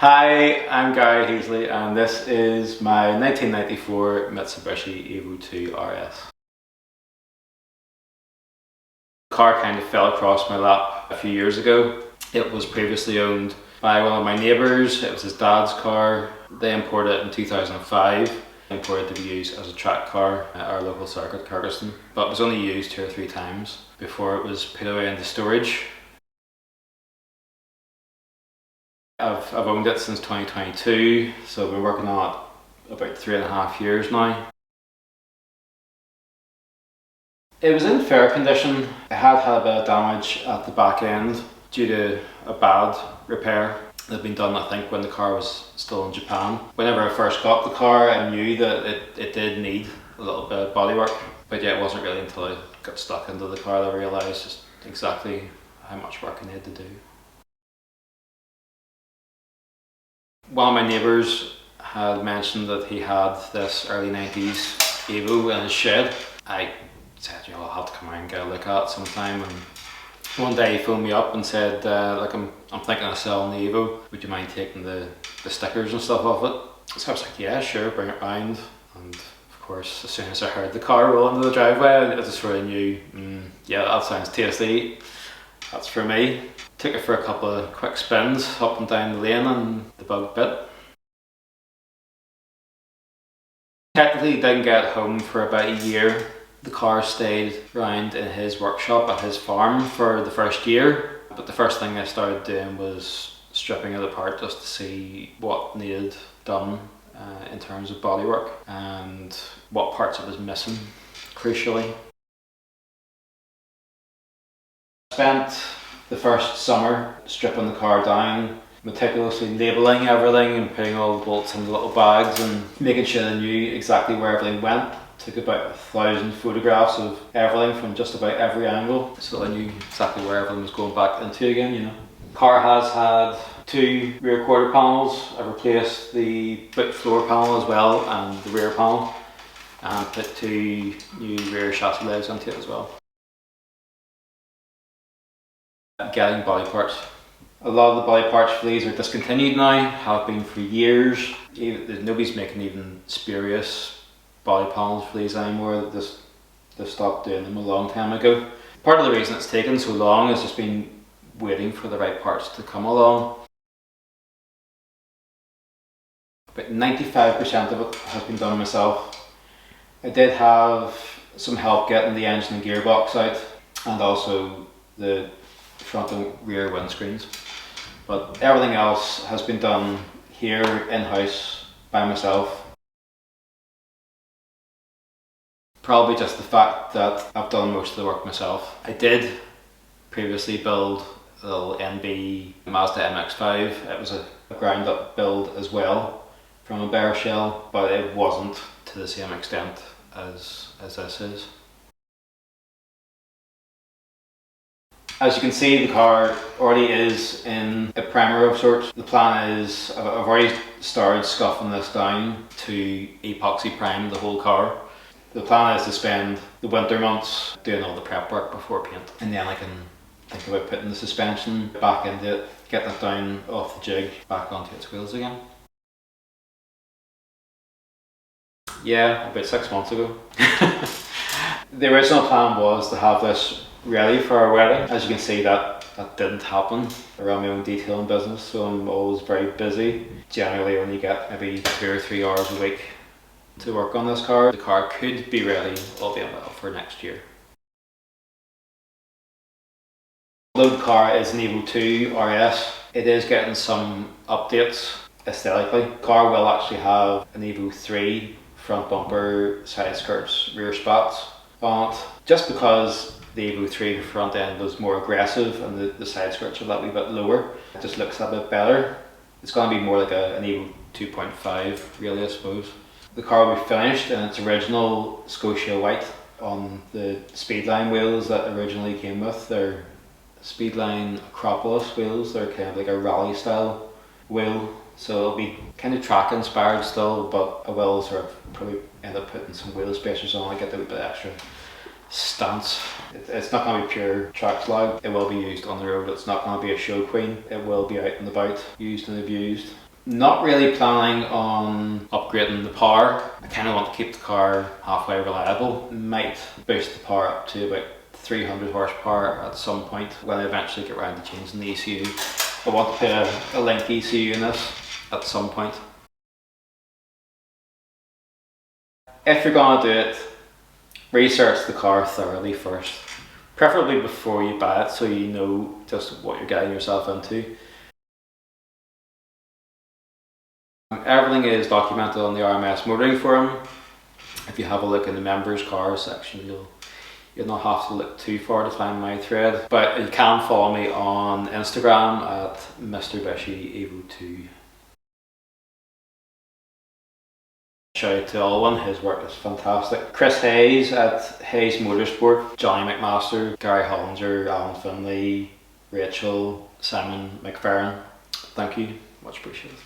Hi, I'm Gary Heasley and this is my 1994 Mitsubishi Evo II RS. The car kind of fell across my lap a few years ago. It was previously owned by one of my neighbours. It was his dad's car. They imported it in 2005. Imported to be used as a track car at our local circuit, Kirsten, but it was only used 2 or 3 times before it was put away into storage. I've owned it since 2022, so I've been working on it about 3.5 years now. It was in fair condition. It had a bit of damage at the back end due to a bad repair that had been done, I think, when the car was still in Japan. Whenever I first got the car, I knew that it did need a little bit of bodywork, but yeah, it wasn't really until I got stuck into the car that I realised just exactly how much work I needed to do. One of my neighbours had mentioned that he had this early 90s Evo in his shed. I said, I'll have to come around and get a look at it sometime. And one day he phoned me up and said, look, I'm thinking of selling the Evo. Would you mind taking the stickers and stuff off it? So I was like, yeah, sure, bring it round. And of course, as soon as I heard the car roll into the driveway, I just sort of knew, yeah, that sounds tasty. That's for me. Took it for a couple of quick spins up and down the lane and the bug bit. Technically didn't get home for about a year. The car stayed around in his workshop at his farm for the first year, but the first thing I started doing was stripping it apart just to see what needed done in terms of bodywork and what parts it was missing, crucially. Spent the first summer stripping the car down, meticulously labelling everything and putting all the bolts into little bags and making sure I knew exactly where everything went. Took about 1,000 photographs of everything from just about every angle, so I knew exactly where everything was going back into again, you know. Car has had 2 rear quarter panels. I replaced the boot floor panel as well and the rear panel, and put 2 new rear chassis legs onto it as well. Getting body parts. A lot of the body parts for these are discontinued now, have been for years. Nobody's making even spurious body panels for these anymore. They stopped doing them a long time ago. Part of the reason it's taken so long has just been waiting for the right parts to come along. About 95% of it has been done myself. I did have some help getting the engine and gearbox out, and also the front and rear windscreens, but everything else has been done here in-house by myself. Probably just the fact that I've done most of the work myself. I did previously build a little NB Mazda MX-5. It was a ground up build as well from a bare shell, but it wasn't to the same extent as this is. As you can see, the car already is in a primer of sorts. The plan is, I've already started scuffing this down to epoxy prime the whole car. The plan is to spend the winter months doing all the prep work before paint, and then I can think about putting the suspension back into it, get that down off the jig, back onto its wheels again. Yeah, about 6 months ago. The original plan was to have this ready for our wedding. As you can see, that didn't happen. I run my own detailing business, so I'm always very busy. Generally only get maybe 2 or 3 hours a week to work on this car. The car could be ready, albeit well, for next year. Although the car is an Evo II RS, it is getting some updates aesthetically. The car will actually have an Evo III front bumper, side skirts, rear spats on it, just because the Evo III, the front end was more aggressive and the side skirts are that wee bit lower. It just looks a bit better. It's going to be more like an Evo 2.5 really, I suppose. The car will be finished in its original Scotia white on the Speedline wheels that originally came with. They're Speedline Acropolis wheels. They're kind of like a rally style wheel, so it'll be kind of track inspired still, but I will sort of probably end up putting some wheel spacers on. I get a wee bit extra stance. It's not going to be pure track slag. It will be used on the road. It's not going to be a show queen. It will be out and about, used and abused. Not really planning on upgrading the power. I kind of want to keep the car halfway reliable. Might boost the power up to about 300 horsepower at some point when I eventually get around to changing the ECU. I want to put a link ECU in this at some point. If you're going to do it, research the car thoroughly first. Preferably before you buy it so you know just what you're getting yourself into. Everything is documented on the RMS motoring forum. If you have a look in the members cars section, you'll not have to look too far to find my thread. But you can follow me on Instagram at Mitsubishi Evo II. Shout out to Alwyn, his work is fantastic. Chris Hayes at Hayes Motorsport, Johnny McMaster, Gary Hollinger, Alan Finley, Rachel, Simon McFerrin. Thank you, much appreciated.